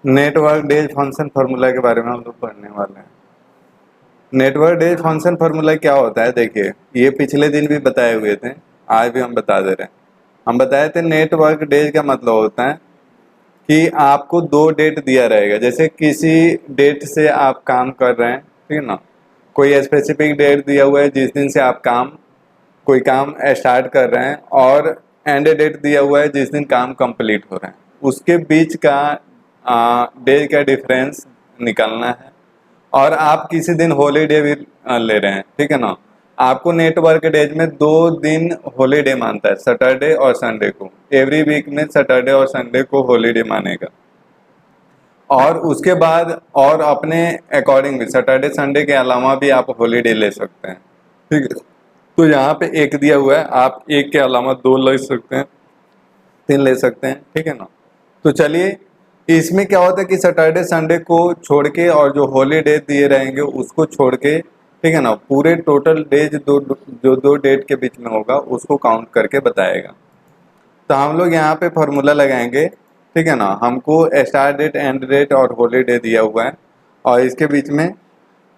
Network days function formula के बारे में हम लोग पढ़ने वाले हैं। नेटवर्क डेज फंक्शन फार्मूला क्या होता है, देखिए ये पिछले दिन भी बताए हुए थे, आज भी हम बता दे रहे हैं। हम बताए थे नेटवर्क डेज का मतलब होता है कि आपको दो डेट दिया रहेगा, जैसे किसी डेट से आप काम कर रहे हैं, ठीक है ना, कोई स्पेसिफिक डेट दिया हुआ है जिस दिन से आप कोई काम स्टार्ट कर रहे हैं, और एंड डेट दिया हुआ है जिस दिन काम कंप्लीट हो रहा है। उसके बीच का डे का डिफरेंस निकालना है। और आप किसी दिन हॉलीडे भी ले रहे हैं, ठीक है ना, आपको नेटवर्क डेज में 2 दिन हॉलीडे मानता है, सैटरडे और संडे को। एवरी वीक में सैटरडे और संडे को हॉलीडे मानेगा। और उसके बाद और अपने अकॉर्डिंग भी सैटरडे संडे के अलावा भी आप हॉलीडे ले सकते हैं, ठीक है। तो यहाँ पे एक दिया हुआ है, आप एक के अलावा 2 ले सकते हैं, 3 ले सकते हैं, ठीक है ना। तो चलिए, इसमें क्या होता है कि सैटरडे संडे को छोड़ के और जो हॉलीडे दिए रहेंगे उसको छोड़ के, ठीक है ना, पूरे टोटल डेज जो 2 डेट के बीच में होगा उसको काउंट करके बताएगा। तो हम लोग यहाँ पे फॉर्मूला लगाएंगे, ठीक है ना। हमको स्टार्ट डेट, एंड डेट और हॉलीडे दिया हुआ है, और इसके बीच में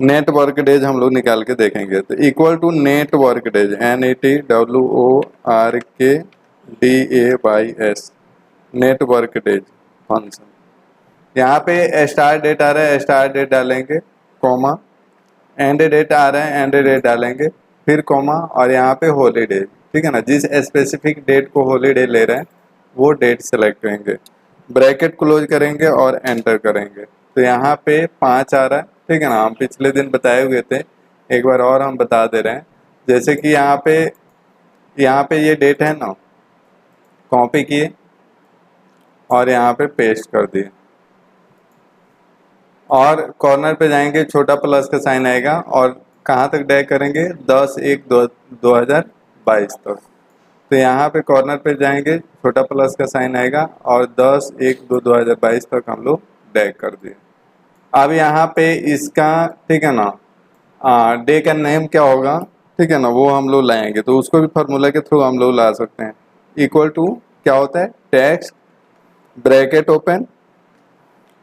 नेट वर्क डेज हम लोग निकाल के देखेंगे। तो equal to network days, NETWORKDAYS, network days function. यहाँ पे स्टार्ट डेट आ रहा है, स्टार्ट डेट डालेंगे, कॉमा, एंड डेट आ रहा है, एंड डेट डालेंगे, फिर कॉमा, और यहाँ पे हॉलीडे, ठीक है ना। जिस स्पेसिफिक डेट को हॉलीडे ले रहे हैं वो डेट सेलेक्ट करेंगे, ब्रैकेट क्लोज करेंगे और एंटर करेंगे। तो यहाँ पे 5 आ रहा है, ठीक है ना। हम पिछले दिन बताए हुए थे, एक बार और हम बता दे रहे हैं। जैसे कि यहाँ पे ये डेट है ना, कॉपी किए और यहाँ पे पेस्ट कर दिए, और कॉर्नर पे जाएंगे, छोटा प्लस का साइन आएगा, और कहाँ तक ड्रैग करेंगे, 10/1/2022 तक। तो यहाँ पे कॉर्नर पे जाएंगे, छोटा प्लस का साइन आएगा, और 10/1/2022 तक हम लोग ड्रैग कर दिए। अब यहाँ पे इसका, ठीक है ना, डे का नेम क्या होगा, ठीक है ना, वो हम लोग लाएंगे। तो उसको भी फार्मूला के थ्रू हम लोग ला सकते हैं। इक्वल टू क्या होता है, टेक्स्ट, ब्रैकेट ओपन,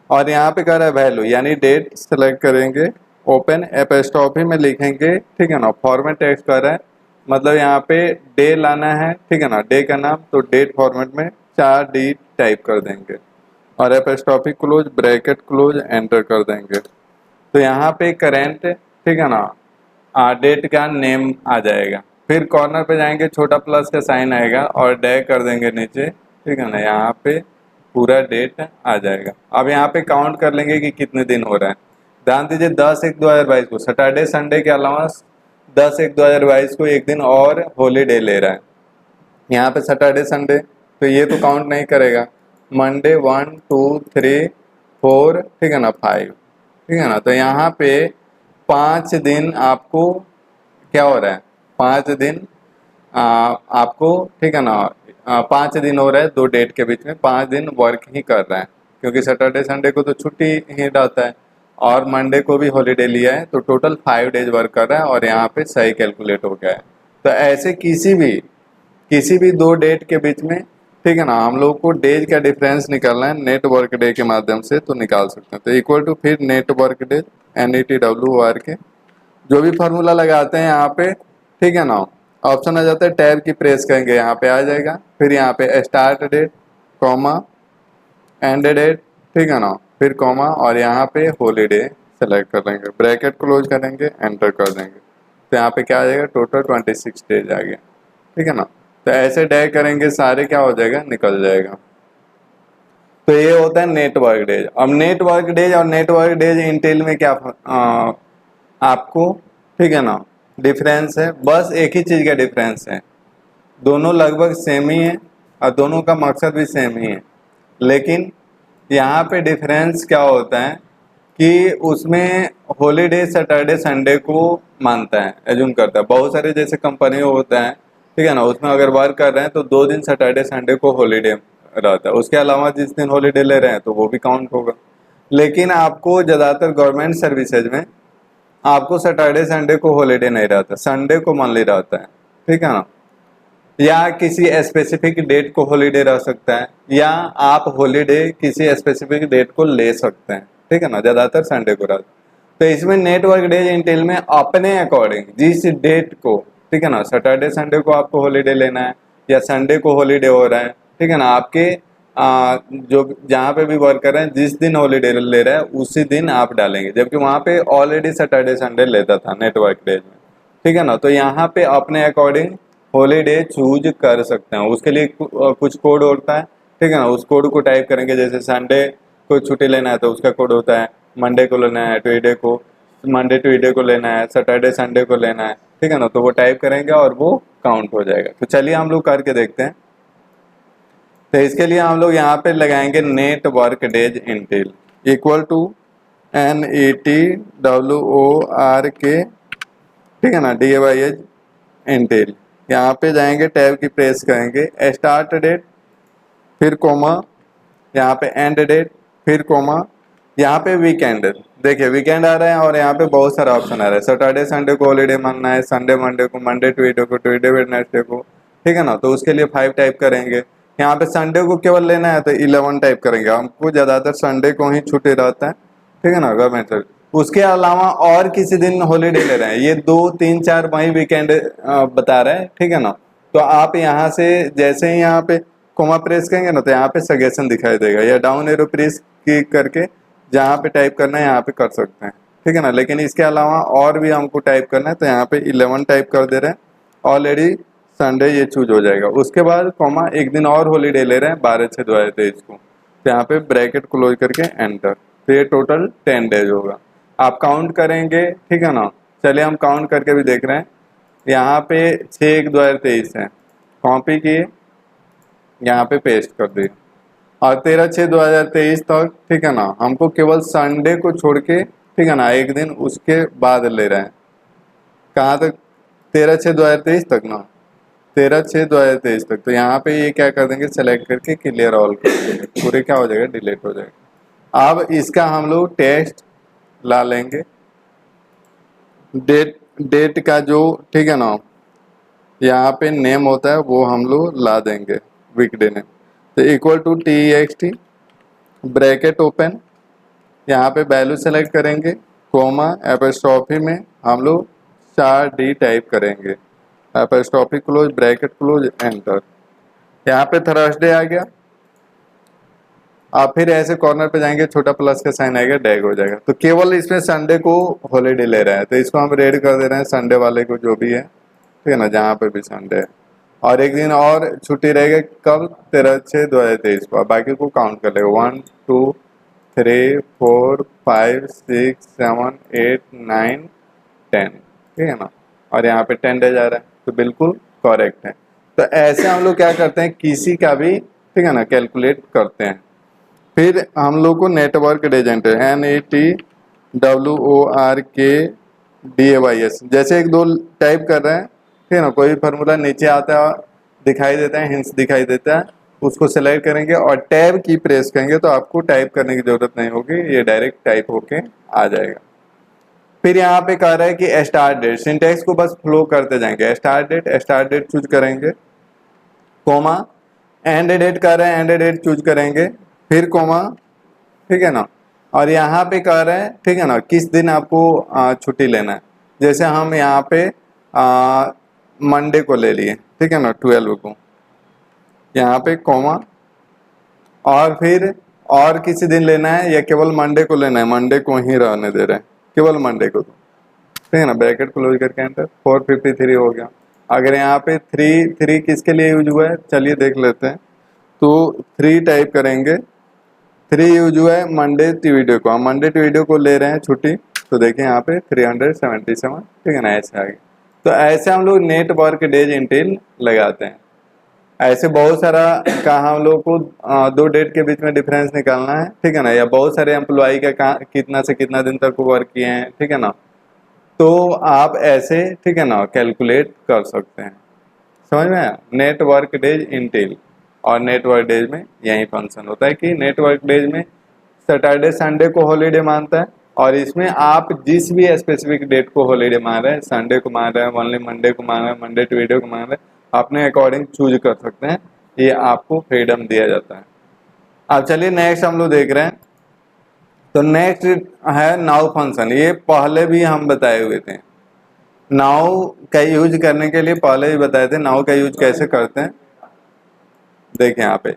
और यहाँ पे कह रहा है वैल्यू, यानी डेट सेलेक्ट करेंगे, ओपन एपस्ट्रॉफी में लिखेंगे, ठीक है ना। फॉर्मेट टेक्स्ट कर रहा है, मतलब यहाँ पे डे लाना है, ठीक है ना, डे का नाम, तो डेट फॉर्मेट में 4D टाइप कर देंगे, और apostrophe close, bracket close, enter कर देंगे। तो यहाँ पे करेंट, ठीक है ना, डेट का नेम आ जाएगा। फिर कॉर्नर पे जाएंगे, छोटा प्लस का साइन आएगा, और ड्रैग कर देंगे नीचे, ठीक है ना, यहाँ पे पूरा डेट आ जाएगा। अब यहाँ पे काउंट कर लेंगे कि कितने दिन हो रहा है। ध्यान दीजिए, 10/1/2022 को सैटरडे संडे के अलावा 10/1/2022 को एक दिन और हॉलीडे ले रहा है। यहाँ पे सैटरडे संडे, तो ये तो काउंट नहीं करेगा। मंडे 1 2 3 4, ठीक है ना, 5, ठीक है ना। तो यहाँ पे 5 दिन आपको क्या हो रहा है, 5 दिन आपको, ठीक है ना, 5 दिन हो रहा है 2 डेट के बीच में, 5 दिन वर्क ही कर रहा है, क्योंकि सैटरडे संडे को तो छुट्टी ही रहता है, और मंडे को भी हॉलीडे लिया है, तो टोटल 5 डेज वर्क कर रहा है, और यहाँ पे सही कैलकुलेट हो गया है। तो ऐसे किसी भी 2 डेट के बीच में, ठीक है ना, हम लोग को डेज का डिफरेंस निकालना है नेटवर्क डे के माध्यम से, तो निकाल सकते हैं। तो इक्वल टू फिर नेटवर्क डेज, NETWORK, जो भी फार्मूला लगाते हैं यहाँ पे, ठीक है ना, ऑप्शन आ जाता है, टैब की प्रेस करेंगे, यहाँ पे आ जाएगा। फिर यहाँ पे start date, comma, end date, ठीक है ना, फिर कॉमा, और यहाँ पे हॉलीडे सेलेक्ट कर लेंगे, ब्रैकेट क्लोज करेंगे, एंटर कर देंगे। तो यहाँ पे क्या आ जाएगा, टोटल 26 डेज आ गया, ठीक है ना। तो ऐसे डे करेंगे, सारे क्या हो जाएगा, निकल जाएगा। तो ये होता है नेटवर्क डेज। अब नेटवर्क डेज और नेटवर्क डेज इंटेल में क्या आपको, ठीक है ना, डिफरेंस है, बस एक ही चीज का डिफरेंस है, दोनों लगभग सेम ही है, और दोनों का मकसद भी सेम ही है। लेकिन यहाँ पे डिफरेंस क्या होता है कि उसमें हॉलीडे सैटरडे संडे को मानता है, एज्यूम करता है। बहुत सारे जैसे कंपनी होता है, ठीक है ना, उसमें अगर वर्क कर रहे हैं तो 2 दिन सैटरडे संडे को हॉलीडे रहता है, उसके अलावा जिस दिन हॉलीडे ले रहे हैं तो वो भी काउंट होगा। लेकिन आपको ज़्यादातर गवर्नमेंट सर्विसेज में आपको सैटरडे संडे को हॉलीडे नहीं रहता, संडे को मान ली रहता है, ठीक है ना। या किसी स्पेसिफिक डेट को हॉलीडे रह सकता है, या आप हॉलीडे किसी स्पेसिफिक डेट को ले सकते हैं, ठीक है ना, ज्यादातर संडे को रहता है। तो इसमें नेटवर्क डेज इंटेल में अपने अकॉर्डिंग जिस डेट को, ठीक है ना, सैटरडे संडे को आपको हॉलीडे लेना है या संडे को हॉलीडे हो रहा है, ठीक है ना, आपके जो जहाँ पे भी वर्क कर रहे हैं जिस दिन हॉलीडे ले रहे हैं उसी दिन आप डालेंगे, जबकि वहाँ पे ऑलरेडी सैटरडे संडे लेता था नेटवर्क डेज में, ठीक है ना। तो यहाँ पे अपने अकॉर्डिंग हॉलीडे चूज कर सकते हैं, उसके लिए कुछ कोड होता है, ठीक है ना, उस कोड को टाइप करेंगे। जैसे संडे को छुट्टी लेना है तो उसका कोड होता है, मंडे को लेना है, ट्यूसडे को, मंडे ट्यूसडे को लेना है, सैटरडे संडे को लेना है, ठीक है ना, तो वो टाइप करेंगे और वो काउंट हो जाएगा। तो चलिए हम लोग करके देखते हैं। तो इसके लिए हम लोग यहाँ पे लगाएंगे network days intel equal to NETWORK, ठीक है ना, DAYS इंटेल। यहाँ पे जाएंगे, टैब की प्रेस करेंगे, स्टार्ट डेट, फिर कोमा, यहाँ पे एंड डेट, फिर कोमा, यहाँ पे वीकेंड। देखिए वीकेंड आ रहा है और यहाँ पे बहुत सारा ऑप्शन आ रहा है। सैटरडे संडे को हॉलीडे मानना है, संडे मंडे को, मंडे ट्यूसडे को, ट्यूसडे वेडनेसडे को, ठीक है ना। तो उसके लिए 5 टाइप करेंगे। यहाँ पे संडे को केवल लेना है तो 11 टाइप करेंगे, हमको ज़्यादातर संडे को ही छुट्टी रहता है, ठीक है ना, गवर्नमेंट सर्विस। उसके अलावा और किसी दिन हॉलीडे ले रहे हैं, ये 2 3 4 वही वीकेंड बता रहे हैं, ठीक है ना। तो आप यहाँ से जैसे ही यहाँ पे कोमा प्रेस करेंगे ना तो यहाँ पे सजेशन दिखाई देगा, या डाउन एरो प्रेस क्लिक करके जहाँ पे टाइप करना है यहाँ पे कर सकते हैं, ठीक है ना। लेकिन इसके अलावा और भी हमको टाइप करना है तो यहाँ पे 11 टाइप कर दे रहे हैं, ऑलरेडी संडे ये चूज हो जाएगा। उसके बाद कॉमा एक दिन और हॉलीडे ले रहे हैं 12/6/2023 को, तो यहाँ पे ब्रैकेट क्लोज करके एंटर, तो ये टोटल 10 डेज होगा। आप काउंट करेंगे, ठीक है ना। चलिए हम काउंट करके भी देख रहे हैं। यहाँ पे 6/1/2023 है, कॉपी किए, यहाँ पे पेस्ट कर दिए, और 13/6/2023 तक, ठीक है ना, हमको केवल संडे को छोड़ के, ठीक है ना, एक दिन उसके बाद ले रहे हैं। कहाँ तक? 13/6/2023 तक ना, 13/6/2023 तक। तो यहाँ पे ये क्या कर देंगे, सेलेक्ट करके क्लियर ऑल कर देंगे, पूरे क्या हो जाएगा, डिलीट हो जाएगा। अब इसका हम लोग टेस्ट ला लेंगे, डेट का जो, ठीक है ना, यहाँ पे नेम होता है वो हम लोग ला देंगे, वीकडे नेम। तो equal to TEXT, bracket open, यहाँ पे वैल्यू सेलेक्ट करेंगे, कोमा, एपोस्ट्रोफी में हम लोग 4D टाइप करेंगे, apostrophe close, bracket close, enter. यहाँ पे थर्सडे आ गया। आप फिर ऐसे कॉर्नर पे जाएंगे, छोटा प्लस का साइन आएगा, डैग हो जाएगा। तो केवल इसमें संडे को हॉलीडे ले रहा है, तो इसको हम रेड कर दे रहे हैं, संडे वाले को जो भी है, ठीक है ना, जहाँ पे भी संडे है। और एक दिन और छुट्टी रहेगा, कब? 13/6/2023 को। बाकी को काउंट कर लेगा, 1 2 3 4 5 6 7 8 9 10, ठीक है ना। और यहाँ पे 10 डेज आ रहा है, तो बिल्कुल करेक्ट है। तो ऐसे हम लोग क्या करते हैं, किसी का भी, ठीक है ना, कैलकुलेट करते हैं। फिर हम लोग को नेटवर्क डेज एंटर, NETWORK जैसे 1 2 टाइप कर रहे हैं, ठीक है ना, कोई फार्मूला नीचे आता है, दिखाई देता है, हिंट्स दिखाई देता है, उसको सेलेक्ट करेंगे और टैब की प्रेस करेंगे तो आपको टाइप करने की जरूरत नहीं होगी, ये डायरेक्ट टाइप होके आ जाएगा। फिर यहाँ पे कह रहा है कि स्टार्ट डेट, सिंटेक्स को बस फ्लो करते जाएंगे। स्टार्ट डेट चूज करेंगे, कोमा, एंड डेट कह रहे हैं, एंड डेट चूज करेंगे, फिर कोमा, ठीक है ना। और यहाँ पे कह रहे हैं, ठीक है ना, किस दिन आपको छुट्टी लेना है। जैसे हम यहाँ पे मंडे को ले लिए, ठीक है ना, 12 को, यहाँ पे कोमा, और फिर और किसी दिन लेना है या केवल मंडे को लेना है, मंडे को ही रहने दे रहे हैं, केवल मंडे को, ठीक है ना, ब्रैकेट क्लोज करके एंटर। 453 हो गया। अगर यहाँ पे 3 किसके लिए यूज हुआ है, चलिए देख लेते हैं। तो 3 टाइप करेंगे, 3 यूज हुआ है मंडे ट्यूसडे को, हम मंडे ट्यूसडे को ले रहे हैं छुट्टी, तो देखें यहाँ पे 377, ठीक है ना, ऐसे आ गया। तो ऐसे हम लोग नेटवर्क डेज इंटेल लगाते हैं। ऐसे बहुत सारा का हम लोग को 2 डेट के बीच में डिफरेंस निकालना है, ठीक है ना, या बहुत सारे एम्प्लॉई का कितना से कितना दिन तक वर्क किए हैं, ठीक है ना, तो आप ऐसे, ठीक है ना, कैलकुलेट कर सकते हैं। समझ में आया? Network days Intel. और नेटवर्क डेज में यही फंक्शन होता है कि नेटवर्क डेज में सैटरडे संडे को हॉलीडे मानता है, और इसमें आप जिस भी स्पेसिफिक डेट को हॉलीडे मान रहे हैं, संडे को मान रहे हैं, ओनली मंडे को मान रहे हैं, मंडे ट्यूसडे को मान रहे हैं, अपने अकॉर्डिंग चूज कर सकते हैं, ये आपको फ्रीडम दिया जाता है। अब चलिए नेक्स्ट हम लोग देख रहे हैं। तो नेक्स्ट है नाउ फंक्शन। ये पहले भी हम बताए हुए थे, नाउ का यूज करने के लिए पहले भी बताए थे। नाउ का यूज कैसे करते हैं देखिए यहाँ पे,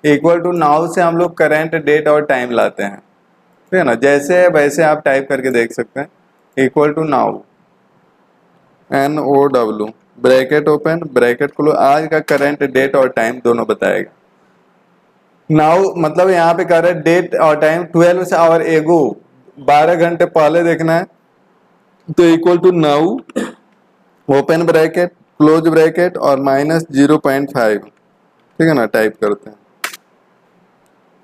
इक्वल टू नाउ से हम लोग करेंट डेट और टाइम लाते हैं, ठीक है ना। जैसे है वैसे आप टाइप करके देख सकते हैं, equal to now NOW bracket open bracket close, आज का करंट डेट और टाइम दोनों बताएगा। नाउ मतलब यहाँ पे कह रहे हैं डेट और टाइम 12 आवर एगो, 12 घंटे पहले देखना है, तो equal to now open bracket close bracket और -0.5, ठीक है ना, टाइप करते हैं।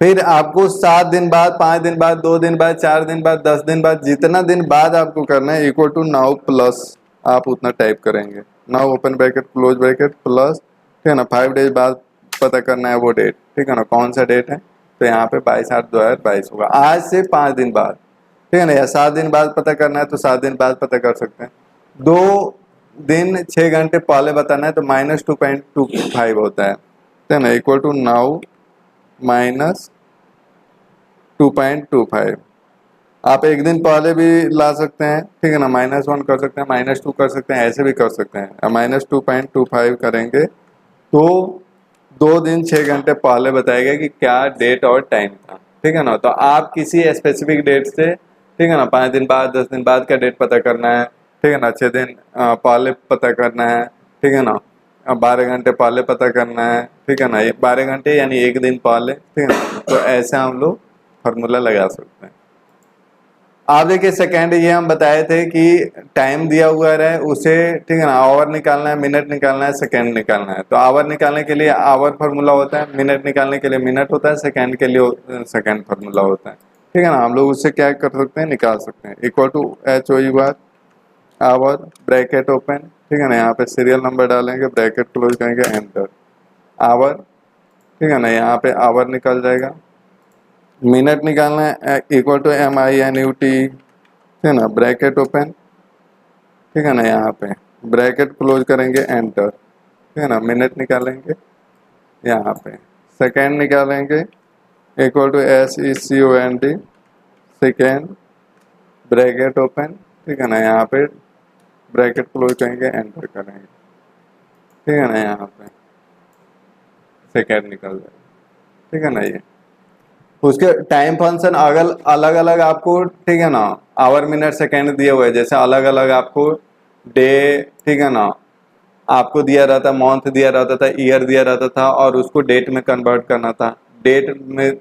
फिर आपको 7 दिन बाद, 5 दिन बाद, 2 दिन बाद, 4 दिन बाद, 10 दिन बाद, जितना दिन बाद आपको करना है इक्वल टू नाउ प्लस आप उतना टाइप करेंगे। Now open bracket close bracket plus, ठीक है ना, 5 डेज बाद पता करना है वो डेट, ठीक है ना, कौन सा डेट है, तो यहाँ पे 22/8/2022 होगा, आज से 5 दिन बाद, ठीक है ना, या 7 दिन बाद पता करना है तो 7 दिन बाद पता कर सकते हैं। 2 दिन 6 घंटे पहले बताना है तो -2.25 होता है, ठीक है ना, इक्वल टू नाउ -2.25। आप एक दिन पहले भी ला सकते हैं, ठीक है ना, -1 कर सकते हैं, -2 कर सकते हैं, ऐसे भी कर सकते हैं। अब -2.25 करेंगे तो 2 दिन 6 घंटे पहले बताएगा कि क्या डेट और टाइम था, ठीक है ना। तो आप किसी स्पेसिफिक डेट से, ठीक है ना, 5 दिन बाद, 10 दिन बाद का डेट पता करना है, ठीक है ना, 6 दिन पहले पता करना है, ठीक है ना, 12 घंटे पहले पता करना है, ठीक है ना, ये 12 घंटे यानी एक दिन पहले, ठीक है ना, तो ऐसे हम लोग फार्मूला लगा सकते हैं। आप देखिए सेकेंड, ये हम बताए थे कि टाइम दिया हुआ रहे उसे, ठीक है ना, आवर निकालना है, मिनट निकालना है, सेकेंड निकालना है। तो आवर निकालने के लिए आवर फार्मूला होता है, मिनट निकालने के लिए मिनट होता है, सेकेंड के लिए सेकेंड फार्मूला होता है, ठीक है ना। हम लोग उससे क्या कर सकते हैं, निकाल सकते हैं, इक्वल टू HOE बार आवर ब्रैकेट ओपन, ठीक है ना, यहाँ पे सीरियल नंबर डालेंगे, ब्रैकेट क्लोज करेंगे, एंटर, आवर, ठीक है ना, यहाँ पे आवर निकल जाएगा। मिनट निकालना है, इक्वल टू MINUT, ठीक है ना, ब्रैकेट ओपन, ठीक है ना, यहाँ पे ब्रैकेट क्लोज करेंगे, एंटर, ठीक है ना, मिनट निकालेंगे, यहाँ पे सेकेंड निकालेंगे, equal to SECOND second bracket open, ठीक है ना, यहाँ पे ब्रैकेट क्लोज करेंगे, एंटर करेंगे, ठीक है ना, यहाँ पे सेकेंड निकल जाएगा, ठीक है ना। ये उसके टाइम फंक्शन अगल अलग अलग आपको, ठीक है ना, आवर मिनट सेकेंड दिए हुए हैं, जैसे अलग अलग आपको डे, ठीक है ना, आपको दिया रहता, मंथ दिया रहता था, ईयर दिया रहता था, और उसको डेट में कन्वर्ट करना था। डेट में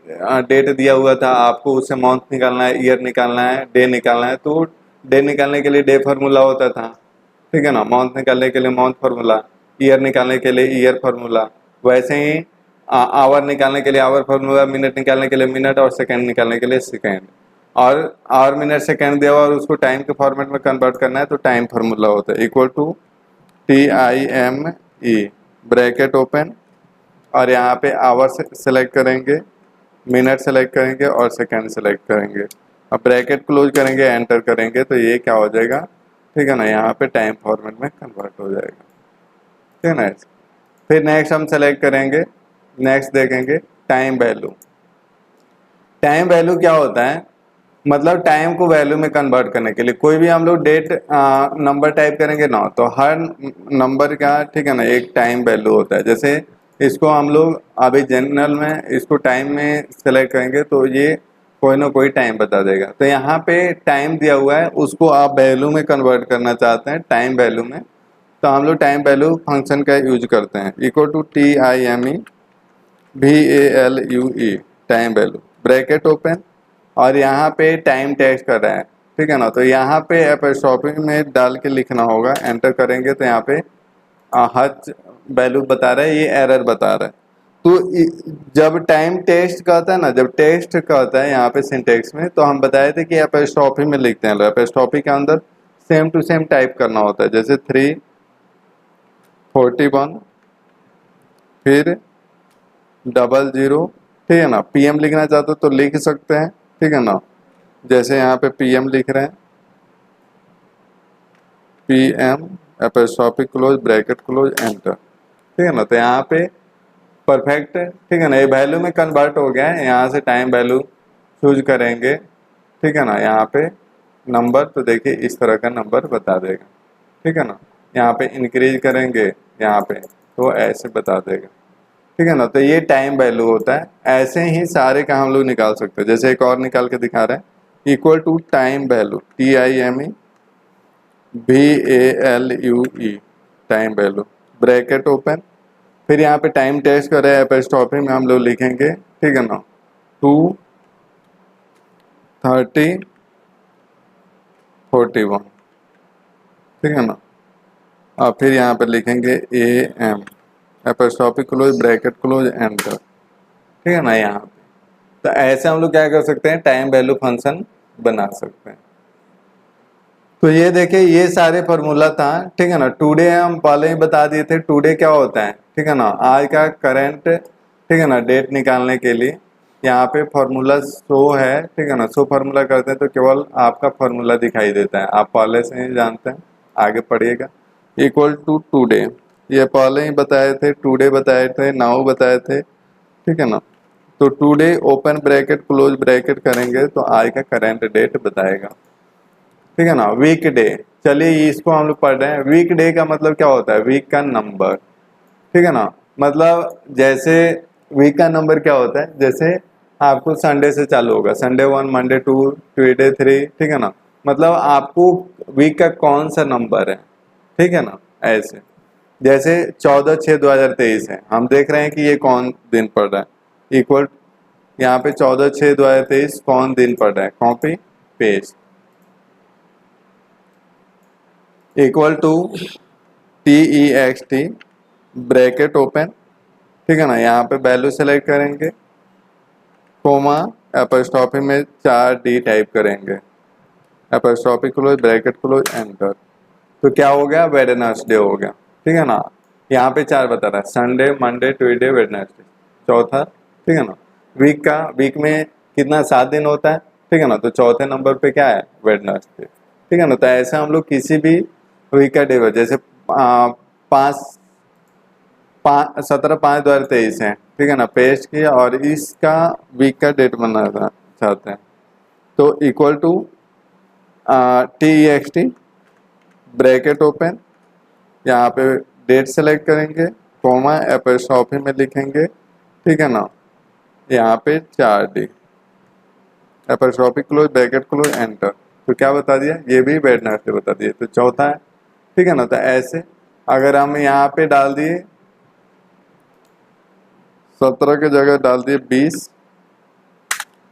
डेट दिया हुआ था आपको, उससे मंथ निकालना है, ईयर निकालना है, डे निकालना है, तो डे निकालने के लिए डे फार्मूला होता था, ठीक है ना, मंथ निकालने के लिए मंथ फार्मूला, ईयर निकालने के लिए ईयर फार्मूला, वैसे ही आवर निकालने के लिए आवर फार्मूला, मिनट निकालने के लिए मिनट, और सेकंड निकालने के लिए सेकंड। और आवर मिनट सेकंड दिया हुआ और उसको टाइम के फॉर्मेट में कन्वर्ट करना है तो टाइम फार्मूला होता है, equal to TIME bracket open, और यहाँ पे आवर सेलेक्ट करेंगे, मिनट सेलेक्ट करेंगे और सेकंड सेलेक्ट करेंगे। अब ब्रैकेट क्लोज करेंगे, एंटर करेंगे, तो ये क्या हो जाएगा, ठीक है ना, यहाँ पे टाइम फॉर्मेट में कन्वर्ट हो जाएगा, ठीक है ना। फिर नेक्स्ट हम सेलेक्ट करेंगे, नेक्स्ट देखेंगे टाइम वैल्यू। टाइम वैल्यू क्या होता है, मतलब टाइम को वैल्यू में कन्वर्ट करने के लिए कोई भी हम लोग डेट नंबर टाइप करेंगे ना, तो हर नंबर का, ठीक है ना, एक टाइम वैल्यू होता है। जैसे इसको हम लोग अभी जनरल में इसको टाइम में सेलेक्ट करेंगे तो ये कोई ना कोई टाइम बता देगा। तो यहाँ पे टाइम दिया हुआ है, उसको आप वैल्यू में कन्वर्ट करना चाहते हैं, टाइम वैल्यू में, तो हम लोग टाइम वैल्यू फंक्शन का यूज करते हैं, equal to TIME time value bracket open, और यहाँ पे टाइम टेक्स्ट कर रहा है, ठीक है ना, तो यहाँ पे एपोस्ट्रोफी में डाल के लिखना होगा, एंटर करेंगे तो यहाँ पे हच वैल्यू बता रहा है, ये एरर बता रहा है। तो जब टाइम टेस्ट कहता है ना, जब टेस्ट कहता है यहाँ पे सिंटेक्स में, तो हम बताए थे कि एपोस्ट्रोफी में लिखते हैं, एपोस्ट्रोफी के अंदर सेम टू सेम टाइप करना होता है, जैसे 341 फिर 00, ठीक है ना। PM लिखना चाहते हो तो लिख सकते हैं, ठीक है ना, जैसे यहाँ पे PM लिख रहे हैं, PM apostrophe close bracket close enter, ठीक है ना। तो यहाँ पे परफेक्ट, ठीक है ना, ये वैल्यू में कन्वर्ट हो गया है। यहाँ से टाइम वैल्यू चूज करेंगे, ठीक है ना, यहाँ पे नंबर, तो देखिए इस तरह का नंबर बता देगा, ठीक है ना। यहाँ पे इंक्रीज करेंगे यहाँ पे तो ऐसे बता देगा, ठीक है ना। तो ये टाइम वैल्यू होता है। ऐसे ही सारे का हम लोग निकाल सकते हैं। जैसे एक और निकाल के दिखा रहे हैं, equal to time value, TIME VALUE, time value, bracket open, फिर यहाँ पे टाइम टेस्ट कर रहे हैं एपोस्ट्रोफी में हम लोग लिखेंगे, ठीक है ना, 2:30:41, ठीक है ना। और फिर यहाँ पे लिखेंगे AM, apostrophe close, bracket close, enter, ठीक है ना। यहाँ पे तो ऐसे हम लोग क्या कर सकते हैं, टाइम वैल्यू फंक्शन बना सकते हैं। तो ये देखिए ये सारे फॉर्मूला था, ठीक है ना। टुडे हम पहले ही बता दिए थे, टुडे क्या होता है, ठीक है ना, आज का करंट, ठीक है ना, डेट निकालने के लिए यहाँ पे फॉर्मूला शो है, ठीक है ना। शो फॉर्मूला करते हैं तो केवल आपका फॉर्मूला दिखाई देता है, आप पहले से ही जानते हैं, आगे पढ़िएगा। इक्वल टू टुडे, ये पहले ही बताए थे, टुडे बताए थे, नाउ बताए थे, ठीक है ना। तो today open bracket close bracket करेंगे तो आज का करंट डेट बताएगा, ठीक है ना। वीक डे, चलिए इसको हम लोग पढ़ रहे हैं। वीक डे का मतलब क्या होता है, वीक का नंबर, ठीक है ना। मतलब जैसे वीक का नंबर क्या होता है, जैसे आपको संडे से चालू होगा, संडे 1, मंडे 2, ट्यूसडे 3, ठीक है ना। मतलब आपको वीक का कौन सा नंबर है, ठीक है ना। ऐसे जैसे 14/6/2023 है, हम देख रहे हैं कि ये कौन दिन पड़ रहा है, इक्वल यहाँ पे 14/6/2023 कौन दिन पड़ रहा है, copy paste, equal to TEXT bracket open, ठीक है ना। यहाँ पे वैल्यू सेलेक्ट करेंगे, कोमा, एपोस्ट्रोफी में 4D टाइप करेंगे, apostrophe close bracket close, enter. तो क्या हो गया, वेडनेसडे हो गया, ठीक है ना। यहाँ पे 4 बता रहा है, संडे, मंडे, ट्यूसडे, वेडनेसडे, चौथा, ठीक है ना। वीक का, वीक में कितना, 7 दिन होता है, ठीक है ना। तो चौथे नंबर पे क्या है, वेडनेसडे, ठीक है ना। तो ऐसे हम लोग किसी भी वीक का डे, जैसे 17/5/2023 है, ठीक है ना, पेस्ट किया और इसका वीक का डेट बनाना चाहते हैं तो equal to TEXT bracket open, यहाँ पे डेट सेलेक्ट करेंगे, कोमा, एपोस्ट्रोफी में लिखेंगे, ठीक है ना। यहाँ पे 4D, apostrophe close bracket close, enter. तो क्या बता दिया, ये भी वेडनेसडे बता दिए, तो चौथा है, ठीक है ना। तो ऐसे अगर हम यहाँ पे डाल दिए 17 की जगह डाल दिए 20,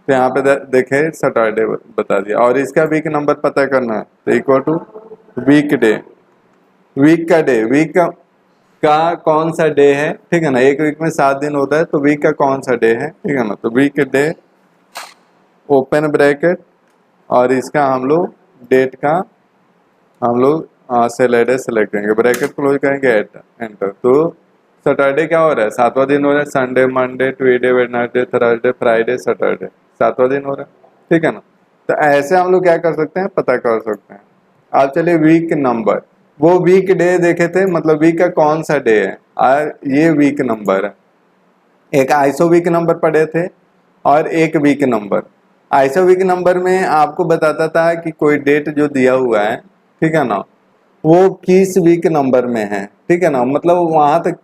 तो यहाँ पे देखे सैटरडे बता दिया। और इसका वीक नंबर पता करना है तो equal to week day, week का डे, वीक का कौन सा डे है, ठीक है ना। एक वीक में 7 दिन होता है, तो वीक का कौन सा डे है, ठीक है ना। तो वीक डे ओपन ब्रैकेट और इसका हम लोग डेट का हम लोग सैटरडे सेलेक्ट करेंगे, ब्रैकेट क्लोज करेंगे, एंटर। तो सैटरडे क्या हो रहा है, 7वां दिन हो रहा है, Sunday, Monday, Tuesday, Wednesday, Thursday, Friday, Saturday, 7वां दिन हो रहा है, ठीक है ना। तो ऐसे हम लोग क्या कर सकते हैं, पता कर सकते हैं। अब चलिए वीक नंबर, वो वीक डे देखे थे, मतलब वीक का कौन सा डे है, और ये वीक नंबर है। एक आइसो वीक नंबर पढ़े थे और एक week number. ISO week number में आपको बताता था कि कोई डेट जो दिया हुआ है, ठीक है ना, वो किस वीक नंबर में है, ठीक है ना, मतलब वहां तक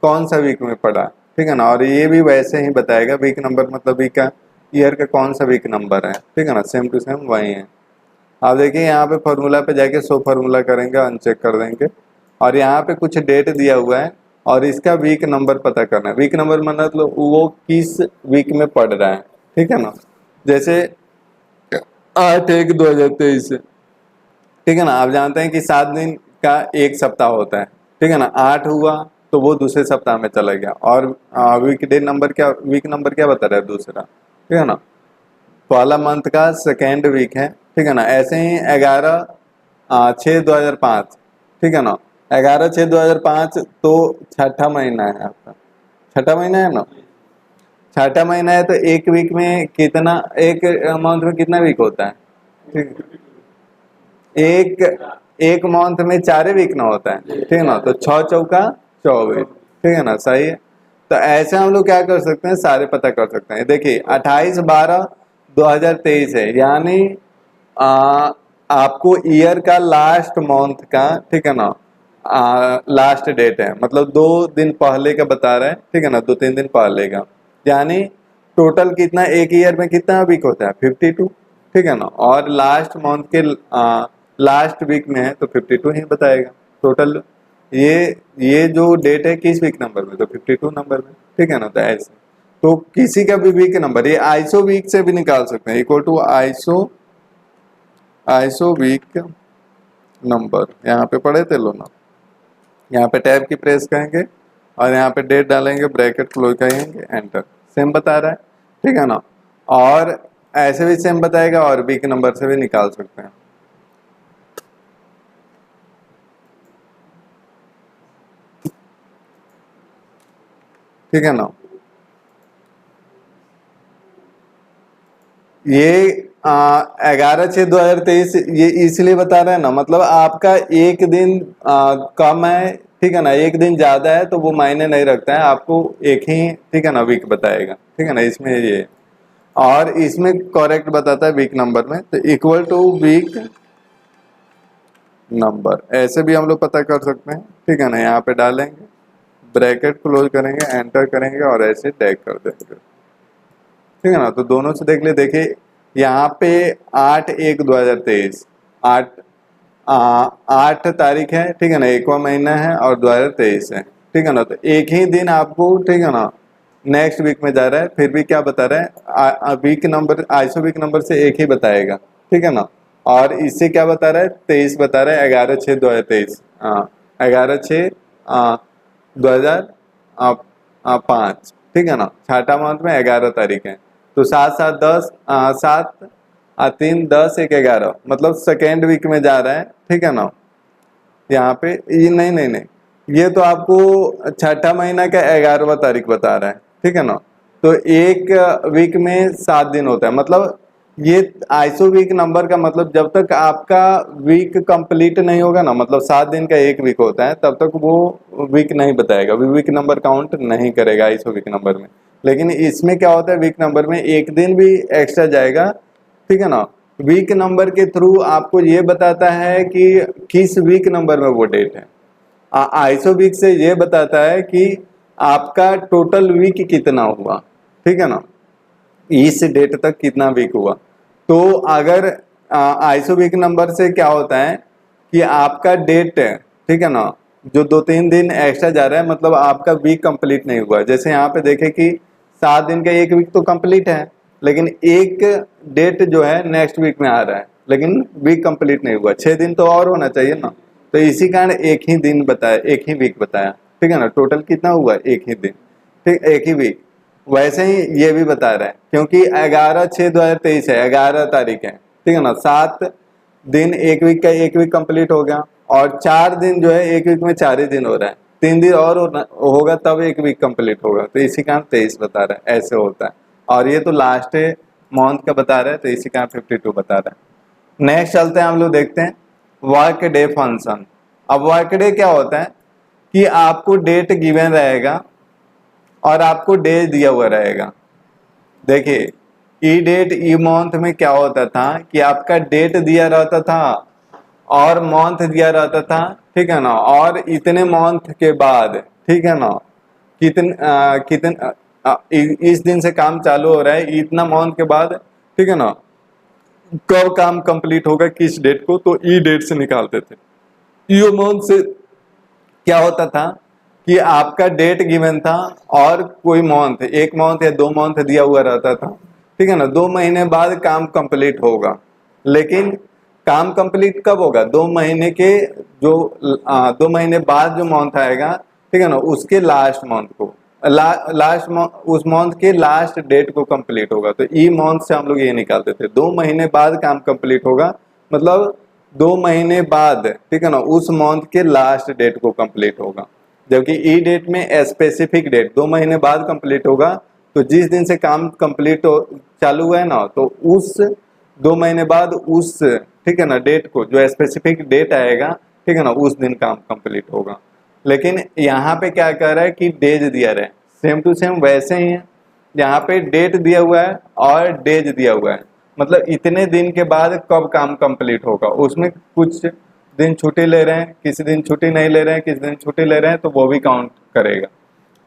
कौन सा वीक में पड़ा, ठीक है ना। और ये भी वैसे ही बताएगा, वीक नंबर मतलब वीक का, ईयर का कौन सा वीक नंबर है, ठीक है ना, सेम टू सेम वही है। आप देखिए यहाँ पे फॉर्मूला पे जाके शो फॉर्मूला करेंगे, अनचेक कर देंगे, और यहाँ पे कुछ डेट दिया हुआ है और इसका वीक नंबर पता करना है। वीक नंबर मतलब वो किस वीक में पड़ रहा है, ठीक है ना। जैसे 8/1/2023, ठीक है ना। आप जानते हैं कि 7 दिन का एक सप्ताह होता है, ठीक है ना। 8 हुआ तो वो दूसरे सप्ताह में चला गया। और वीक डे नंबर क्या, वीक नंबर क्या बता रहा है, दूसरा, ठीक है ना। पहला मंथ का सेकेंड वीक है, ठीक है ना। ऐसे ही 11/6/2005, ठीक है ना। 11/6/2005 तो छठा महीना है आपका, छठा महीना है ना। छठा महीना है तो एक वीक में कितना, एक मंथ में कितना वीक होता है, ठीक है? एक एक मंथ में 4 वीक ना होता है, ठीक है ना। तो 6 चौका 24, ठीक है ना, सही है। तो ऐसे हम लोग क्या कर सकते हैं, सारे पता कर सकते हैं। देखिए 28/12/2023 है, यानी आपको ईयर का लास्ट मंथ का, ठीक है ना, लास्ट डेट है, मतलब 2 दिन पहले का बता रहा है, ठीक है ना, 2-3 दिन पहले का। यानी टोटल कितना, एक ईयर में कितना वीक होता है, 52, ठीक है ना, और लास्ट मंथ के लास्ट वीक में है तो 52 ही बताएगा टोटल। ये जो डेट है किस वीक नंबर में, तो 52 नंबर में, ठीक है ना। तो ऐसे तो किसी का भी वीक नंबर ये आइसो वीक से भी निकाल सकते हैं, equal to ISO week number. यहाँ पे पढ़े थे लो ना, यहाँ पे टैब की प्रेस करेंगे और यहाँ पे डेट डालेंगे, ब्रैकेट क्लोज करेंगे, एंटर। सेम बता रहा है, ठीक है ना। और ऐसे भी सेम बताएगा और वीक नंबर से भी निकाल सकते हैं। ठीक है ना। ये 11/6/2023 ये इसलिए बता रहे हैं ना, मतलब आपका एक दिन कम है, ठीक है ना, एक दिन ज्यादा है तो वो मायने नहीं रखता है, आपको एक ही, ठीक है ना, वीक बताएगा, ठीक है ना, इसमें ये। और इसमें करेक्ट बताता है वीक नंबर में, तो इक्वल टू वीक नंबर ऐसे भी हम लोग पता कर सकते हैं, ठीक है ना। यहाँ पे डालेंगे, ब्रैकेट क्लोज करेंगे, एंटर करेंगे और ऐसे टैग कर देंगे, ठीक है ना। तो दोनों से देख ले, देखिए यहाँ पे 8/1/2023, 8 तारीख है, ठीक है ना, 1वां महीना है और 2023 है, ठीक है ना। तो एक ही दिन आपको, ठीक है ना, नेक्स्ट वीक में जा रहा है, फिर भी क्या बता रहा है, week number ISO week number से एक ही बताएगा, ठीक है ना। और इससे क्या बता रहा है, 23 बता रहा है, 11/6/2023, 11/6/2005, ठीक है ना। छठा मंथ में 11 तारीख है, तो 7/7/10, 7/3/10 1/11, मतलब सेकेंड वीक में जा रहा है, ठीक है ना। यहाँ पे ये नहीं नहीं नहीं, ये तो आपको छठा महीना का 11वां तारीख बता रहा है, ठीक है ना। तो एक वीक में 7 दिन होता है, मतलब ये आइसो वीक नंबर का मतलब जब तक आपका वीक कंप्लीट नहीं होगा ना, मतलब 7 दिन का एक वीक होता है, तब तक वो वीक नहीं बताएगा, वीक नंबर काउंट नहीं करेगा आइसो वीक नंबर में। लेकिन इसमें क्या होता है, वीक नंबर में एक दिन भी एक्स्ट्रा जाएगा, ठीक है ना। वीक नंबर के थ्रू आपको ये बताता है कि किस वीक नंबर में वो डेट है। आइसो वीक से ये बताता है कि आपका टोटल वीक कितना हुआ, ठीक है ना, इस डेट तक कितना वीक हुआ। तो अगर आइसो वीक नंबर से क्या होता है कि आपका डेट, ठीक है ना, जो 2-3 दिन एक्स्ट्रा जा रहा है, मतलब आपका वीक कंप्लीट नहीं हुआ। जैसे यहाँ पे देखे कि 7 दिन का एक वीक तो कंप्लीट है, लेकिन एक डेट जो है नेक्स्ट वीक में आ रहा है, लेकिन वीक कंप्लीट नहीं हुआ, 6 दिन तो और होना चाहिए ना। तो इसी कारण एक ही दिन बताया, एक ही वीक बताया, ठीक है ना। टोटल कितना हुआ, एक ही दिन, ठीक, एक ही वीक। वैसे ही ये भी बता रहे हैं, क्योंकि 11/6/2023 है, 11 तारीख है, ठीक है ना। 7 दिन एक वीक का एक वीक कंप्लीट हो गया, और 4 दिन जो है एक वीक में 4 ही दिन हो रहा है, 3 दिन और होगा तब एक वीक कंप्लीट होगा, तो इसी कारण 23 बता रहा है, ऐसे होता है। और ये तो लास्ट मंथ का बता रहा है, तो इसी कारण 52 बता रहा है। नेक्स्ट चलते हैं, हम लोग देखते हैं वर्क डे फंक्शन। अब वर्क डे क्या होता है कि आपको डेट गिवन रहेगा और आपको डे दिया हुआ रहेगा। देखिए ई डेट ई मंथ में क्या होता था कि आपका डेट दिया रहता था और मंथ दिया रहता था, ठीक है ना, और इतने मंथ के बाद, ठीक है ना, इस दिन से काम चालू हो रहा है, इतना मंथ के बाद, ठीक है ना, कब काम कंप्लीट होगा, किस डेट को, तो ई डेट से निकालते थे। ई मंथ से क्या होता था कि आपका डेट गिवन था और कोई मंथ, एक मंथ या 2 मंथ दिया हुआ रहता था, ठीक है ना। 2 महीने बाद काम कंप्लीट होगा, लेकिन काम कंप्लीट कब होगा, 2 महीने के जो 2 महीने बाद जो मंथ आएगा, ठीक है ना, उसके लास्ट मंथ को, उस मंथ के लास्ट डेट को कंप्लीट होगा। तो ई मंथ से हम लोग ये निकालते थे, 2 महीने बाद काम कंप्लीट होगा, मतलब 2 महीने बाद, ठीक है ना, उस मंथ के लास्ट डेट को कंप्लीट होगा। जबकि ई डेट में स्पेसिफिक डेट 2 महीने बाद कंप्लीट होगा, तो जिस दिन से काम कंप्लीट चालू हुआ है ना, तो उस 2 महीने बाद उस, ठीक है ना, डेट को, जो स्पेसिफिक डेट आएगा, ठीक है ना, उस दिन काम कंप्लीट होगा। लेकिन यहाँ पे क्या कर रहा है कि डेज दिया रहा है, सेम टू सेम वैसे ही है। यहाँ पे डेट दिया हुआ है और डेज दिया हुआ है, मतलब इतने दिन के बाद कब काम कंप्लीट होगा। उसमें कुछ दिन छुट्टी ले रहे हैं, किसी दिन छुट्टी नहीं ले रहे हैं, किसी दिन छुट्टी ले रहे हैं, तो वो भी काउंट करेगा।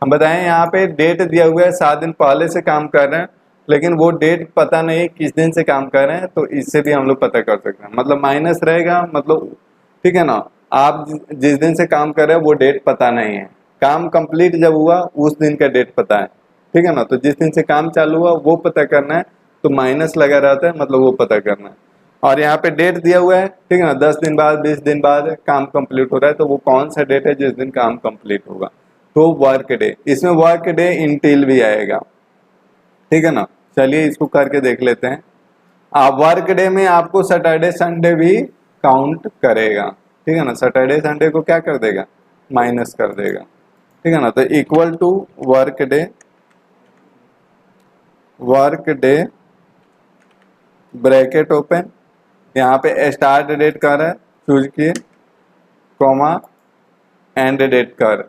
हम बताएं यहाँ पे डेट दिया हुआ है 7 दिन पहले से काम कर रहे हैं, लेकिन वो डेट पता नहीं किस दिन से काम कर रहे हैं, तो इससे भी हम लोग पता कर सकते हैं। मतलब माइनस रहेगा, मतलब ठीक है ना, आप जिस दिन से काम कर रहे हैं वो डेट पता नहीं है, काम कंप्लीट जब हुआ उस दिन का डेट पता है, ठीक है ना। तो जिस दिन से काम चालू हुआ वो पता करना है, तो माइनस लगा रहता है, मतलब वो पता करना है। और यहाँ पे डेट दिया हुआ है, ठीक है ना, 10 दिन बाद 20 दिन बाद काम कंप्लीट हो रहा है, तो वो कौन सा डेट है जिस दिन काम कंप्लीट होगा, तो वर्क डे। इसमें वर्क डे इंटिल भी आएगा, ठीक है ना। चलिए इसको करके देख लेते हैं। वर्क डे में आपको सैटरडे संडे भी काउंट करेगा, ठीक है ना। सैटरडे संडे को क्या कर देगा, माइनस कर देगा, ठीक है ना। तो equal to work day bracket open, यहाँ पे स्टार्ट डेट कर है, चूज किए, कॉमा एंड डेट कर,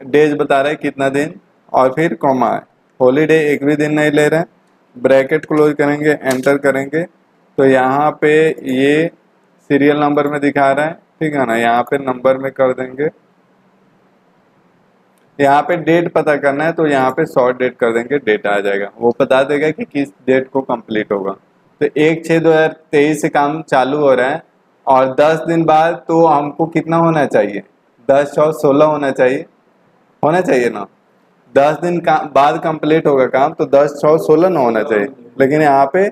डेज बता रहा है कितना दिन, और फिर कॉमा है, हॉलीडे एक भी दिन नहीं ले रहे हैं, ब्रैकेट क्लोज करेंगे, एंटर करेंगे, तो यहाँ पे ये सीरियल नंबर में दिखा रहा है, ठीक है ना। यहाँ पे नंबर में कर देंगे, यहाँ पे डेट पता करना है, तो यहाँ पे शॉर्ट डेट कर देंगे, डेट आ जाएगा, वो बता देगा कि किस डेट को कंप्लीट होगा। तो 1/6/2023 से काम चालू हो रहा है, और 10 दिन बाद तो हमको कितना होना चाहिए, 10/16 होना चाहिए ना। 10 दिन बाद कंप्लीट होगा काम, तो 10/16 ना होना चाहिए, लेकिन यहाँ पे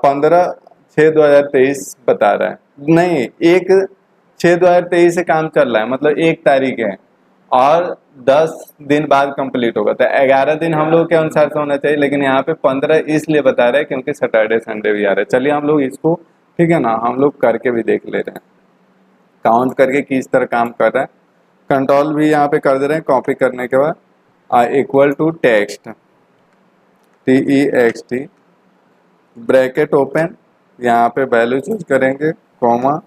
15/6/2023 बता रहा है, नहीं 1/6/2023 से काम चल रहा है, मतलब 1 तारीख है, और 10 दिन बाद कंप्लीट होगा, तो 11 दिन हम लोग के अनुसार से होना चाहिए, लेकिन यहाँ पे 15 इसलिए बता रहे हैं क्योंकि सैटरडे संडे भी आ रहा है। चलिए हम लोग इसको, ठीक है ना, हम लोग करके भी देख ले रहे हैं, काउंट करके किस तरह काम कर रहा है। कंट्रोल भी यहाँ पे कर दे रहे हैं, कॉपी करने के बाद equal to text, TEXT, bracket open, यहाँ पे वैल्यू चूज करेंगे, कॉमा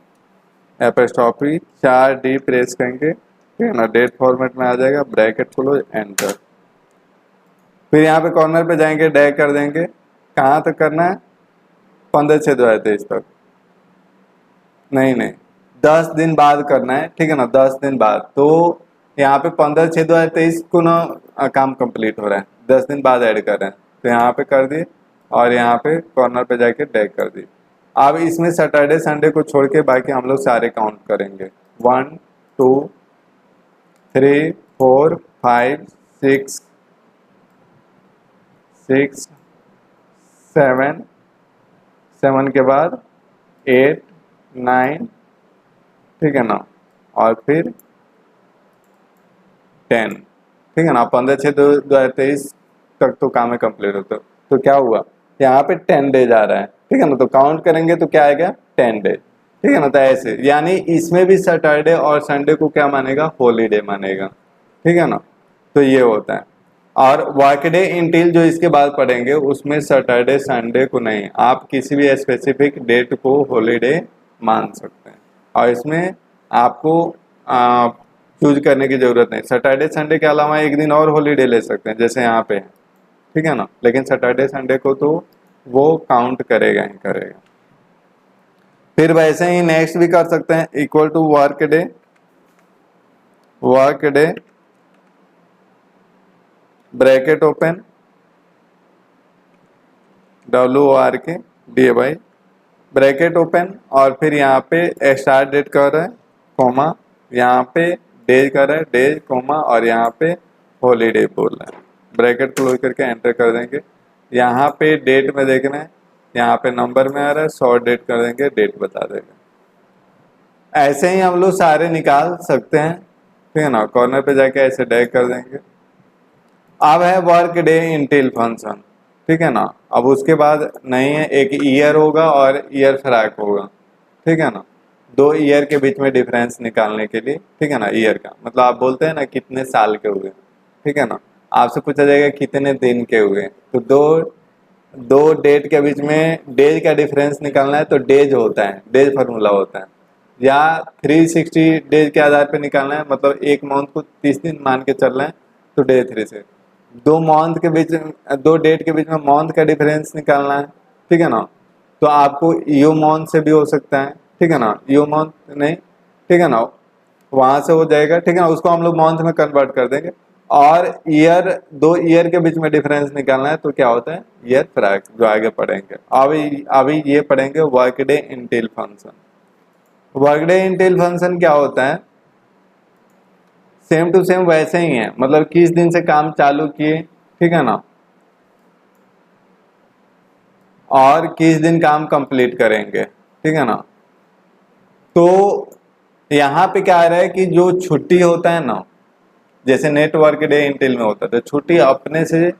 एपोस्ट्रोफी 4D प्रेस करेंगे, ठीक है ना, डेट फॉर्मेट में आ जाएगा, ब्रैकेट क्लोज, एंटर। फिर यहाँ पे कॉर्नर पे जाएंगे, डैग कर देंगे, कहाँ तक करना है, 15/6/2023 तक, नहीं 10 दिन बाद करना है, ठीक है ना, 10 दिन बाद। तो यहाँ पे 15/6/2023 को ना काम कंप्लीट हो रहा है, 10 दिन बाद ऐड कर रहे हैं, तो यहाँ पे कर दिए, और यहाँ पे कॉर्नर पे जाके डैग कर दिए। अब इसमें सैटरडे संडे को छोड़ के बाकी हम लोग सारे काउंट करेंगे, 1 2 3 4 5 6 7 के बाद 8 9, ठीक है ना, और फिर 10, ठीक है ना। 15/6/2023 तक तो काम है कंप्लीट होता, तो क्या हुआ, यहाँ पे 10 डेज आ रहा है, ठीक है ना, तो काउंट करेंगे तो क्या आएगा, 10 डेज, ठीक है ना। तो ऐसे यानी इसमें भी सैटरडे और संडे को क्या मानेगा, हॉलीडे मानेगा, ठीक है ना। तो ये होता है। और वर्कडे इंटिल जो इसके बाद पढ़ेंगे उसमें सैटरडे संडे को नहीं, आप किसी भी स्पेसिफिक डेट को हॉलीडे मान सकते हैं, और इसमें आपको चूज करने की जरूरत नहीं। सैटरडे संडे के अलावा एक दिन और हॉलीडे ले सकते हैं, जैसे यहाँ पे है, ठीक है ना, लेकिन सैटरडे संडे को तो वो काउंट करेगा ही करेगा। फिर वैसे ही नेक्स्ट भी कर सकते हैं, equal to work day bracket open, WORK bracket open, और फिर यहाँ पे स्टार्ट डेट कर रहा है, कॉमा, यहाँ पे डेज कर रहा है, डेज, कॉमा, और यहाँ पे हॉलीडे बोल रहा है, ब्रैकेट क्लोज करके एंटर कर देंगे। यहाँ पे डेट में देखना है, यहाँ पे नंबर में आ रहा है, शॉर्ट डेट कर देंगे, डेट बता देगा। ऐसे ही हम लोग सारे निकाल सकते हैं, ठीक है ना। कॉर्नर पे जाके ऐसे डैग कर देंगे। अब है वर्क डे इंटिल फंक्शन, ठीक है ना। अब उसके बाद नहीं है, एक ईयर होगा और ईयर फ्रैक होगा, ठीक है ना, 2 ईयर के बीच में डिफरेंस निकालने के लिए, ठीक है ना। ईयर का मतलब आप बोलते हैं ना कितने साल के हुए, ठीक है ना, आपसे पूछा जाएगा कितने दिन के हुए, तो दो डेट के बीच में डेज का डिफरेंस निकालना है, तो डेज होता है, डेज फार्मूला होता है, या 360 डेज के आधार पे निकालना है, मतलब एक मंथ को 30 दिन मान के चल रहे हैं तो डे 3 से दो मंथ के बीच, दो डेट के बीच में मंथ का डिफरेंस निकालना है, ठीक है ना। तो आपको ईओ मंथ से भी हो सकता है, ठीक है ना, ईओ मंथ नहीं, ठीक है ना, वहां से हो जाएगा, ठीक है ना, उसको हम लोग मंथ में कन्वर्ट कर देंगे। और ईयर, दो ईयर के बीच में डिफरेंस निकालना है तो क्या होता है, ईयर फ्रैक, जो आगे पढ़ेंगे। अभी ये पढ़ेंगे work day Intel function. Work day Intel function क्या होता है, सेम टू सेम वैसे ही है, मतलब किस दिन से काम चालू किए, ठीक है ना, और किस दिन काम कंप्लीट करेंगे, ठीक है ना। तो यहाँ पे क्या आ रहा है कि जो छुट्टी होता है ना, जैसे नेटवर्क डे इंटेल में होता है, तो छुट्टी अपने से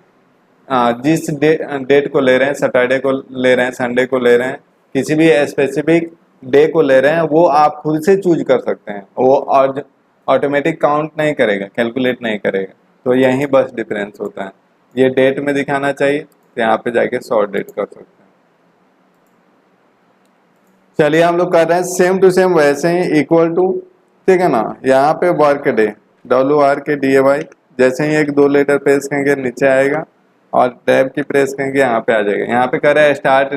जिस डेट को ले रहे हैं, सैटरडे को ले रहे हैं, संडे को ले रहे हैं, किसी भी स्पेसिफिक डे को ले रहे हैं, वो आप खुद से चूज कर सकते हैं, वो ऑटोमेटिक काउंट नहीं करेगा, कैलकुलेट नहीं करेगा। तो यही बस डिफरेंस होता है, ये डेट में दिखाना चाहिए तो यहाँ पे जाके शॉर्ट डेट कर सकते हैं। चलिए हम लोग कर रहे हैं सेम टू सेम वैसे ही, इक्वल टू, ठीक है ना, यहाँ पे वर्क डे WRKDAY, जैसे ही एक 2 लेटर प्रेस करेंगे नीचे आएगा, और टैब की प्रेस करेंगे यहाँ पे आ जाएगा। यहाँ पे कर रहा है स्टार्ट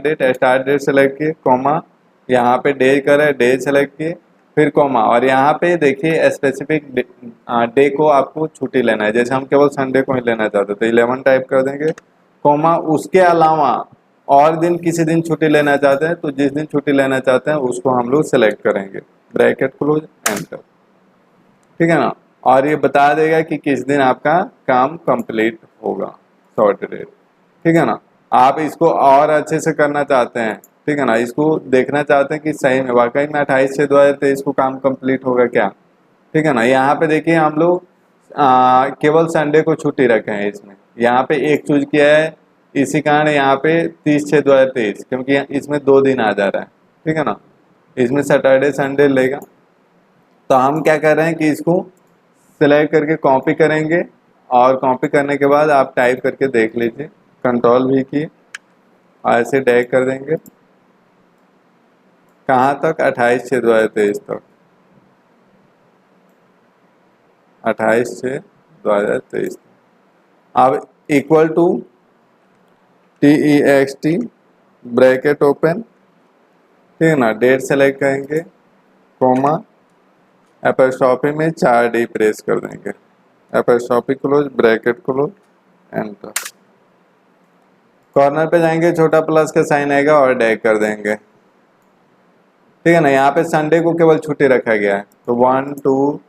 डेट सेलेक्ट किए, कॉमा, यहाँ पे डे कर रहा है, डे सेलेक्ट किए, फिर कॉमा, और यहाँ पे देखिए स्पेसिफिक डे को आपको छुट्टी लेना है, जैसे हम केवल संडे को ही लेना चाहते तो 11 टाइप कर देंगे, कॉमा, उसके अलावा और दिन किसी दिन छुट्टी लेना चाहते हैं तो जिस दिन छुट्टी लेना चाहते हैं उसको हम लोग सेलेक्ट करेंगे, ब्रैकेट क्लोज, एंटर, ठीक है ना। और ये बता देगा कि किस दिन आपका काम कंप्लीट होगा, शॉर्ट डेट, ठीक है ना। आप इसको और अच्छे से करना चाहते हैं, ठीक है ना, इसको देखना चाहते हैं कि सही में वाकई में 28/6/2023 को काम कंप्लीट होगा क्या, ठीक है ना। यहाँ पे देखिए हम लोग केवल संडे को छुट्टी रखे हैं, इसमें यहाँ पे एक चूज किया है, इसी कारण यहाँ पे 30/6/2023, क्योंकि इसमें 2 दिन आ जा रहा है, ठीक है ना, इसमें सैटरडे संडे लेगा। तो हम क्या कर रहे हैं कि इसको सिलेक्ट करके कॉपी करेंगे, और कॉपी करने के बाद आप टाइप करके देख लीजिए, कंट्रोल V किए और ऐसे ड्रैग कर देंगे, कहाँ तक, 28/6/2023 तक, 28/6/2023। अब equal to TEXT bracket open, ठीक है ना, डेट सेलेक्ट करेंगे, कॉमा, एपोस्ट्रोफी में 4D प्रेस कर देंगे, apostrophe close, bracket close, enter. Corner पे जाएंगे, छोटा प्लस का साइन आएगा और डैग कर देंगे, ठीक है ना। यहाँ पे संडे को केवल छुट्टी रखा गया है, तो 1 2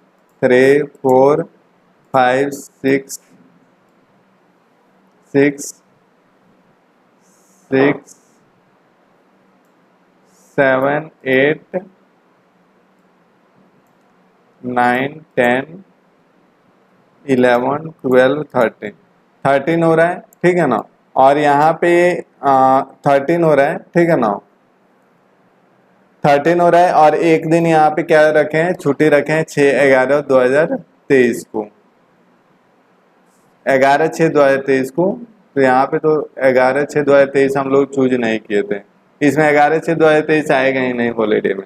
3 4 5 6 6 6 7 8 9 10 11 12 13 हो रहा है, ठीक है ना। और यहाँ पे 13 हो रहा है, ठीक है ना, 13 हो रहा है, और एक दिन यहाँ पे क्या रखे हैं, छुट्टी रखे हैं 6/11/2023 को, 11/6/2023 को। तो यहाँ पे तो 11/6/2023 हम लोग चूज नहीं किए थे, इसमें 11/6/2023 आएगा ही नहीं हॉलीडे में।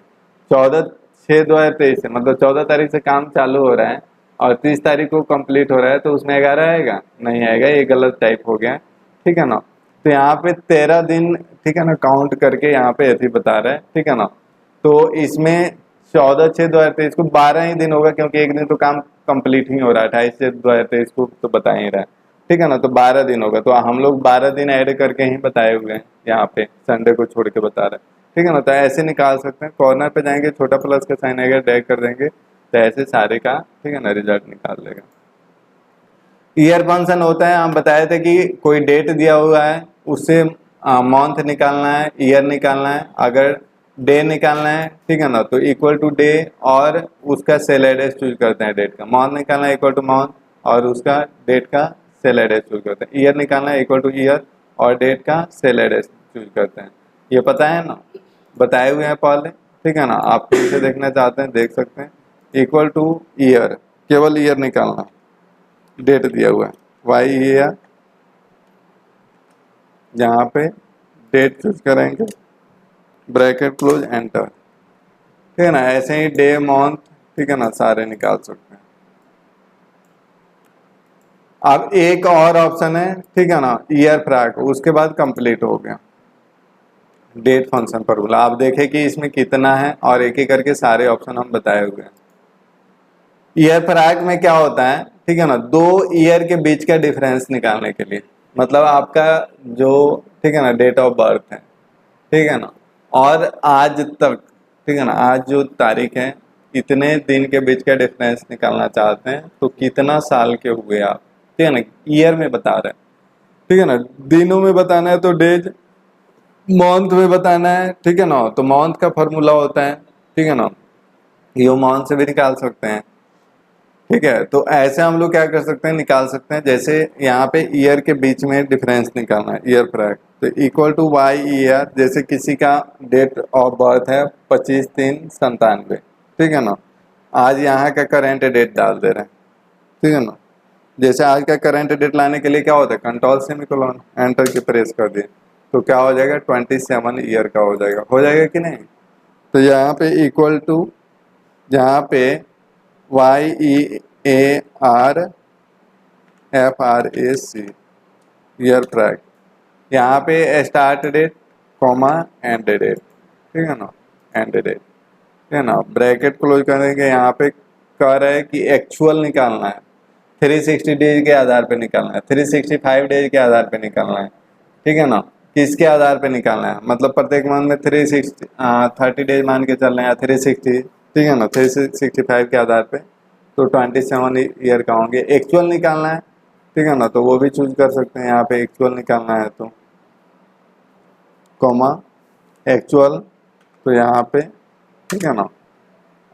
14/6/2023 से, मतलब 14 तारीख से काम चालू हो रहा है और 30 तारीख को कंप्लीट हो रहा है, तो उसमें 11 आएगा नहीं, आएगा, ये गलत टाइप हो गया, ठीक है ना। तो यहाँ पे 13 दिन, ठीक है ना, काउंट करके यहाँ पे ऐसे बता रहा है, ठीक है ना। तो इसमें 14/6/2023 को 12 ही दिन होगा, क्योंकि एक दिन तो काम कंप्लीट ही हो रहा है, 28/6/2023 को तो बता ही रहा है, ठीक है ना। तो 12 दिन होगा, तो हम लोग 12 दिन ऐड करके ही बताए हुए हैं, यहाँ पे संडे को छोड़ के बता रहे हैं, ठीक है ना। तो ऐसे निकाल सकते हैं, कॉर्नर पे जाएंगे, छोटा प्लस का साइन आएगा, ड्रैग कर देंगे, तो ऐसे सारे का, ठीक है ना, रिजल्ट निकाल लेगा। ईयर फंक्शन होता है, हम बताए थे कि कोई डेट दिया हुआ है, उससे मंथ निकालना है, ईयर निकालना है, अगर डे निकालना है, ठीक है ना, तो इक्वल टू डे और उसका सेल एड्रेस चूज करते हैं, डेट का, मंथ निकालना है इक्वल टू मंथ और उसका डेट का सेल एड्रेस चूज करते हैं, ईयर निकालना है इक्वल टू ईयर और डेट का सेल एड्रेस चूज करते हैं। ये पता है ना, बताए हुए हैं पहले, ठीक है ना। आप फिर से देखना चाहते हैं देख सकते हैं, इक्वल टू ईयर, केवल ईयर निकालना, डेट दिया हुआ है वाई ईयर, यहाँ पे डेट चूज करेंगे, ब्रैकेट क्लोज, एंटर, ठीक है ना। ऐसे ही डे मंथ, ठीक है ना, सारे निकाल सकते हैं। अब एक और ऑप्शन है, ठीक है ना, ईयर फ्रैक, उसके बाद कंप्लीट हो गया डेट फंक्शन फॉर्मूला। आप देखें कि इसमें कितना है और एक एक करके सारे ऑप्शन हम बताए हुए हैं। ईयर फ्रैक में क्या होता है, ठीक है ना, 2 ईयर के बीच का डिफरेंस निकालने के लिए, मतलब आपका जो, ठीक है ना, डेट ऑफ बर्थ है, ठीक है ना, और आज तक, ठीक है ना, आज जो तारीख है, इतने दिन के बीच का डिफरेंस निकालना चाहते हैं तो कितना साल के हुए आप, ठीक है ना, ईयर में बता रहे हैं, ठीक है ना। दिनों में बताना है तो डेज, मंथ में बताना है, ठीक है ना, तो मंथ का फॉर्मूला होता है, ठीक है ना, ये मंथ से भी निकाल सकते हैं, ठीक है। तो ऐसे हम लोग क्या कर सकते हैं, निकाल सकते हैं। जैसे यहाँ पे ईयर के बीच में डिफरेंस निकालना है, ईयर फ्रैक, तो इक्वल टू वाई ईयर, जैसे किसी का डेट ऑफ बर्थ है 25/3/97, ठीक है ना, आज यहाँ का करेंट डेट डाल दे रहे हैं, ठीक है ना। जैसे आज का करंट डेट लाने के लिए क्या होता है, कंट्रोल सेमीकोलन एंटर की प्रेस कर दिए तो क्या हो जाएगा, 27 ईयर का हो जाएगा कि नहीं। तो यहाँ पे इक्वल टू, जहाँ पे YEARFRAC ईयर ट्रैक, यहाँ पे start date comma end date, ठीक है ना, एंड डेट, ठीक है ना, ब्रैकेट क्लोज करेंगे। यहाँ पे कह रहा है कि एक्चुअल निकालना है, 360 डेज के आधार पे निकालना है, 365 डेज के आधार पे निकालना है, ठीक है ना। किसके आधार पे निकालना है, मतलब प्रत्येक मंथ में 30 डेज मान के चल रहे हैं, 360, ठीक है ना, 365 के आधार पे, तो 27 ईयर का होंगे। एक्चुअल निकालना है, ठीक है ना, तो वो भी चूज कर सकते हैं। यहाँ पे एक्चुअल निकालना है तो कॉमा एक्चुअल, तो यहाँ पे, ठीक है ना,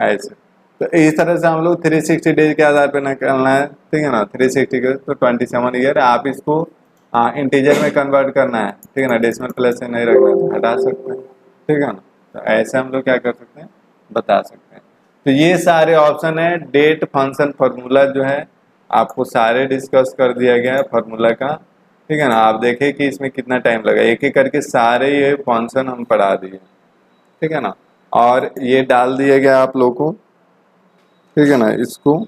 ऐसे। तो इस तरह से हम लोग 360 डेज के आधार पे निकालना है, ठीक है ना, 360 के तो 27 ईयर। आप इसको इंटीजर में कन्वर्ट करना है, ठीक है ना, डेसिमल प्लेस से नहीं रखना है तो हटा सकते हैं, ठीक है ना। तो ऐसे हम लोग क्या कर सकते हैं, बता सकते हैं। तो ये सारे ऑप्शन है, डेट फंक्शन फार्मूला जो है आपको सारे डिस्कस कर दिया गया है फार्मूला का, ठीक है ना। आप देखें कि इसमें कितना टाइम लगा, एक एक करके सारे ये फंक्शन हम पढ़ा दिए, ठीक है ना, और ये डाल दिया गया आप लोग को, ठीक है ना, इसको